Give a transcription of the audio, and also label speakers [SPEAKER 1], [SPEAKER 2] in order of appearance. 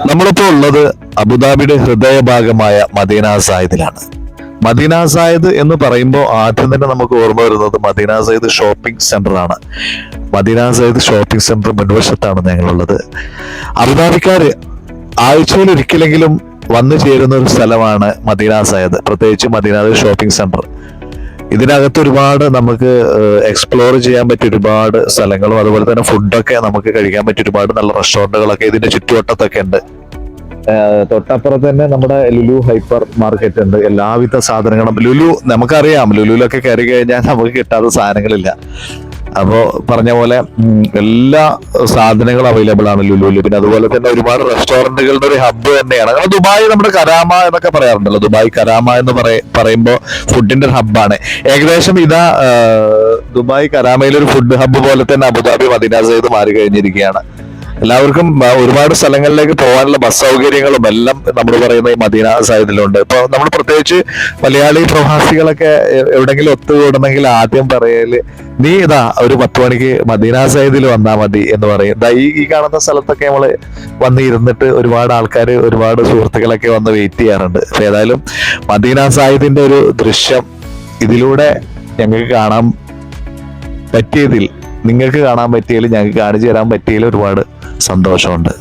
[SPEAKER 1] നമ്മളിപ്പോ ഉള്ളത് അബുദാബിയുടെ ഹൃദയഭാഗമായ മദീന സായിദിലാണ്. മദീന സായിദ് എന്ന് പറയുമ്പോൾ ആദ്യം തന്നെ നമുക്ക് ഓർമ്മ വരുന്നത് മദീന സായിദ് ഷോപ്പിംഗ് സെന്റർ ആണ്. മദീന സായിദ് ഷോപ്പിംഗ് സെന്റർ മുൻവശത്താണ് ഞങ്ങളുള്ളത്. അബുദാബിക്കാര് ആഴ്ചയിൽ ഒരിക്കലെങ്കിലും വന്നു ചേരുന്ന ഒരു സ്ഥലമാണ് മദീന സായിദ്, പ്രത്യേകിച്ച് മദീന സായിദ് ഷോപ്പിംഗ് സെന്റർ. ഇതിനകത്ത് ഒരുപാട് നമുക്ക് എക്സ്പ്ലോർ ചെയ്യാൻ പറ്റിയ ഒരുപാട് സ്ഥലങ്ങളും അതുപോലെ തന്നെ ഫുഡൊക്കെ നമുക്ക് കഴിക്കാൻ പറ്റിയ ഒരുപാട് നല്ല റെസ്റ്റോറൻറ്റുകളൊക്കെ ഇതിന്റെ ചുറ്റുവട്ടത്തൊക്കെ ഉണ്ട്. തൊട്ടപ്പുറത്ത് തന്നെ നമ്മുടെ ലുലു ഹൈപ്പർ മാർക്കറ്റ് ഉണ്ട്. എല്ലാവിധ സാധനങ്ങളും ലുലു നമുക്കറിയാം, ലുലുവിലൊക്കെ കയറി കഴിഞ്ഞാൽ നമുക്ക് കിട്ടാത്ത സാധനങ്ങളില്ല. അപ്പോൾ പറഞ്ഞ പോലെ എല്ലാ സാധനങ്ങളും അവൈലബിൾ ആണ് ലുലുവിൽ. പിന്നെ അതുപോലെ തന്നെ ഒരുപാട് റെസ്റ്റോറന്റുകളുടെ ഒരു ഹബ്ബ് തന്നെയാണ്. അങ്ങനെ ദുബായ് നമ്മുടെ കരാമ എന്നൊക്കെ പറയാറുണ്ടല്ലോ. ദുബായ് കരാമ എന്ന് പറയുമ്പോൾ ഫുഡിന്റെ ഒരു ഹബ്ബാണ്. ഏകദേശം ഇതാ ദുബായ് കരാമയിലെ ഒരു ഫുഡ് ഹബ്ബ് പോലെ തന്നെ അബുദാബി മദീന സയ്യിദ് മാറി കഴിഞ്ഞിരിക്കുകയാണ്. എല്ലാവർക്കും ഒരുപാട് സ്ഥലങ്ങളിലേക്ക് പോകാനുള്ള ബസ് സൗകര്യങ്ങളും എല്ലാം നമ്മൾ പറയുന്ന ഈ മദീന സയ്യിദിലുണ്ട്. ഇപ്പൊ നമ്മൾ പ്രത്യേകിച്ച് മലയാളി പ്രവാസികളൊക്കെ എവിടെങ്കിലും ഒത്തുകൂടണമെങ്കിൽ ആദ്യം പറയല് നീ ഇതാ ഒരു 10 മണിക്ക് മദീന സയ്യിദിൽ വന്നാൽ മതി എന്ന് പറയും. ഈ കാണുന്ന സ്ഥലത്തൊക്കെ നമ്മള് വന്ന് ഇരുന്നിട്ട് ഒരുപാട് ആൾക്കാർ, ഒരുപാട് സുഹൃത്തുക്കളൊക്കെ വന്ന് വെയിറ്റ് ചെയ്യാറുണ്ട്. അപ്പൊ ഏതായാലും മദീന സയ്യിദിന്റെ ഒരു ദൃശ്യം ഇതിലൂടെ ഞങ്ങൾക്ക് കാണാൻ പറ്റിയതിൽ, നിങ്ങൾക്ക് കാണാൻ പറ്റിയതിൽ, ഞങ്ങൾക്ക് കാണിച്ചു തരാൻ പറ്റിയതിൽ ഒരുപാട് സന്തോഷമുണ്ട്.